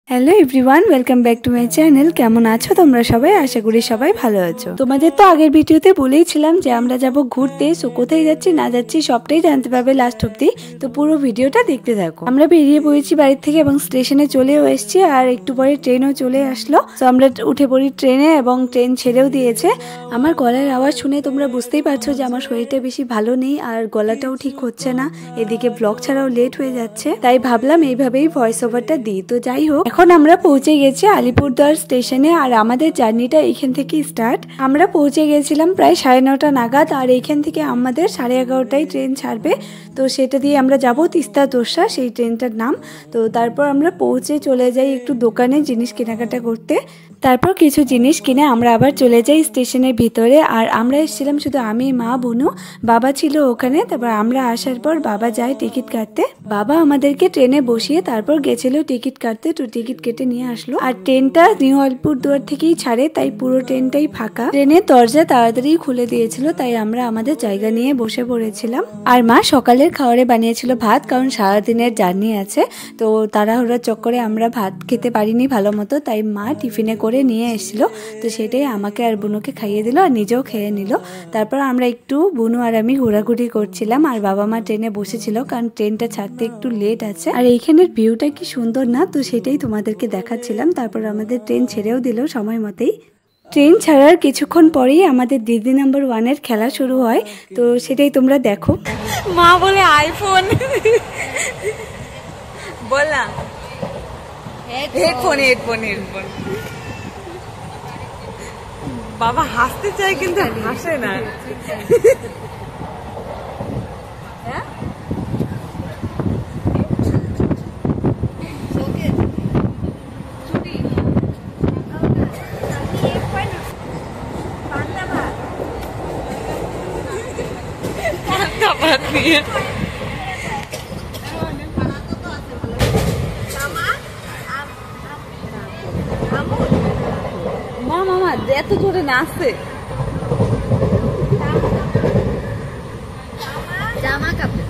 Hello everyone, welcome back to my channel. কেমন আছো তোমরা সবাই? আশা করি সবাই ভালো আছো। তোমাদের তো আগের ভিডিওতে বলেইছিলাম যে আমরা যাব ঘুরতে, সো কোথায় যাচ্ছি না যাচ্ছি সবটাই জানতে পারবে লাস্ট অব্দি। তো পুরো ভিডিওটা দেখতে থাকো। আমরা বেরিয়ে পড়েছি বাড়ি থেকে এবং স্টেশনে চলেও এসেছি, আর একটু পরে ট্রেনও চলে আসলো। তো আমরা উঠে পড়ি ট্রেনে এবং ট্রেন ছেড়েও দিয়েছে। আমার গলার আওয়াজ শুনে তোমরা বুঝতেই পারছো যে আমার শরীরটা বেশি ভালো নেই আর গলাটাও ঠিক হচ্ছে না। এদিকে ব্লগ ছাড়াও লেট হয়ে যাচ্ছে, তাই ভাবলাম এইভাবেই ভয়েস ওভারটা দিই। তো যাই হোক, এখন আমরা পৌঁছে গেছি আলিপুরদুয়ার স্টেশনে আর আমাদের জার্নিটা এখান থেকে স্টার্ট। আমরা পৌঁছে গেছিলাম প্রায় 9:30 নাগাদ, আর এখান থেকে আমাদের 11:30টায় ট্রেন ছাড়বে। তো সেটা দিয়ে আমরা যাব তিস্তা তোরসা, সেই ট্রেনটার নাম। তো তারপর আমরা পৌঁছে চলে যাই একটু দোকানে জিনিস কেনাকাটা করতে। তারপর কিছু জিনিস কিনে আমরা আবার চলে যাই স্টেশনের ভিতরে। আর আমরা এসেছিলাম শুধু আমি, মা, বুনু, বাবা ছিল ওখানে। তারপর আমরা আসার পর বাবা যায় টিকিট কাটতে। বাবা আমাদেরকে ট্রেনে বসিয়ে তারপর গেছিল টিকিট কাটতে। তো টিকিট কেটে নিয়ে আসলো। আর ট্রেনটা নিউ আলিপুরদুয়ার থেকেই ছাড়ে, তাই পুরো ট্রেনটাই ফাঁকা। ট্রেনের দরজা তাড়াতাড়ি খুলে দিয়েছিল, তাই আমরা আমাদের জায়গা নিয়ে বসে পড়েছিলাম। আর মা সকালের খাবারে বানিয়েছিল ভাত, কারণ সারাদিনের জার্নি আছে। তো তাড়াহুড়োর চক্করে আমরা ভাত খেতে পারিনি ভালো মতো, তাই মা টিফিনে করে নিয়ে এসেছিল। তো সেটাই আমাকে আর বুনুকে খাইয়ে দিল আর নিজেও খেয়ে নিল। তারপর আমরা একটু বুনু আর আমি ঘোরাঘুরি করছিলাম, আর বাবা মা ট্রেনে বসেছিল কারণ ট্রেনটা ছাড়তে একটু লেট আছে। আর এইখানের ভিউটা কি সুন্দর না, তো সেটাই তোমাদেরকে দেখাচ্ছিলাম। তারপর আমাদের ট্রেন ছেড়েও দিল সময় মতেই। ট্রেন ছাড়ার কিছুক্ষণ পরেই আমাদের দিদি নাম্বার 1-এর খেলা শুরু হয়। তো সেটাই তোমরা দেখো। মা বলে আইফোন, বল না হেডফোন হেডফোন হেডফোন। বাবা হাসতে চায় কিন্তু হাসে না। মা মামা এত জোরে নাচছে। জামা কাপড়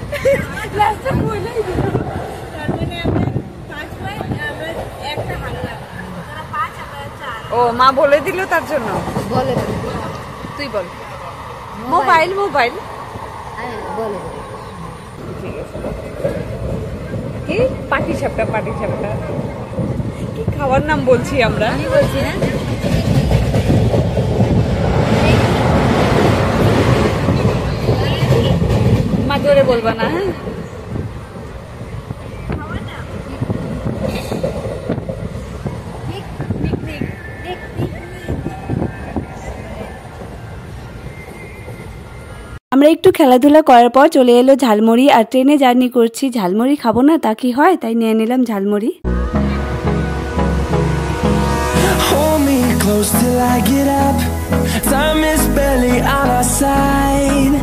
ও মা বলে দিল তার জন্য। বলে তুই বল। মোবাইল মোবাইল বলে ঠিক আছে। কি পাটি সাপটা পাটি সাপটা কি খাবার নাম বলছি আমরা? আমি বলছি না, মা জোরে বলবা না। হ্যাঁ আমরা একটু খেলাধুলা করার পর চলে এলো ঝালমুড়ি। আর ট্রেনে জার্নি করছি, ঝালমুড়ি খাবো না তা কি হয়, তাই নিয়ে নিলাম jhalmuri. Close till I get up, time is barely on our side.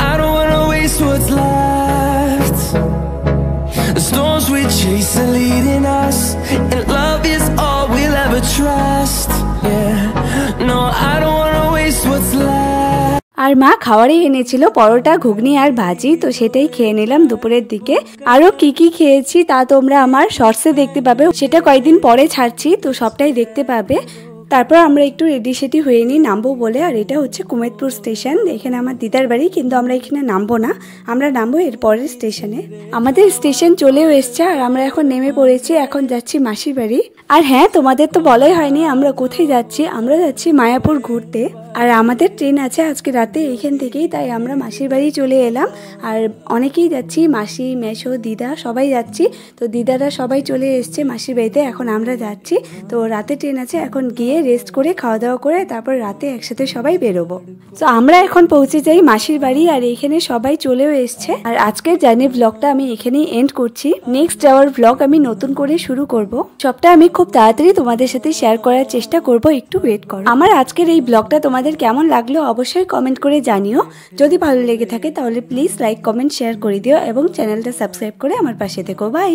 I don't wanna waste what's left. The storms we chase are leading us, and love is all we'll ever trust. Yeah, no, I don't wanna waste what's left. আর মা খাবারে এনেছিল পরোটা, ঘুগনি আর ভাজি। তো সেটাই খেয়ে নিলাম দুপুরের দিকে। আরো কি কি খেয়েছি তা তোমরা আমার শর্টসে দেখতে পাবে, সেটা কয়েকদিন পরে ছাড়ছি, তো সবটাই দেখতে পাবে। তারপর আমরা একটু রেডি সেটি হয়ে নিই নামবো বলে। আর এটা হচ্ছে কুমেদপুর স্টেশন, এখানে আমার দিদার বাড়ি, কিন্তু আমরা এখানে নামবো না, আমরা নামবো এর পরের স্টেশনে। আমাদের স্টেশন চলেও এসছে আর আমরা এখন নেমে পড়েছি, এখন যাচ্ছি মাসির বাড়ি। আর হ্যাঁ, তোমাদের তো বলাই হয়নি আমরা কোথায় যাচ্ছি। আমরা যাচ্ছি মায়াপুর ঘুরতে, আর আমাদের ট্রেন আছে আজকে রাতে এইখান থেকেই, তাই আমরা মাসির বাড়ি চলে এলাম। আর অনেকেই যাচ্ছি, মাসি, মেসো, দিদা সবাই যাচ্ছি। তো দিদারা সবাই চলে এসছে মাসির বাড়িতে, এখন আমরা যাচ্ছি। তো রাতে ট্রেন আছে, এখন গিয়ে রেস্ট করে খাওয়া দাওয়া করে তারপর রাতে একসাথে সবাই বেরোবো। তো আমরা এখন পৌঁছে যাই মাসির বাড়ি, আর এইখানে সবাই চলেও এসছে। আর আজকের জার্নি ব্লগটা আমি এখানেই এন্ড করছি। নেক্সট যাওয়ার ব্লগ আমি নতুন করে শুরু করব, সবটা আমি খুব তাড়াতাড়ি তোমাদের সাথে শেয়ার করার চেষ্টা করব, একটু ওয়েট করো। আমার আজকের এই ব্লগটা তোমাদের কেমন লাগলো অবশ্যই কমেন্ট করে জানিও। যদি ভালো লেগে থাকে তাহলে প্লিজ লাইক, কমেন্ট, শেয়ার করে দিও এবং চ্যানেলটা সাবস্ক্রাইব করে আমার পাশে থেকো। বাই।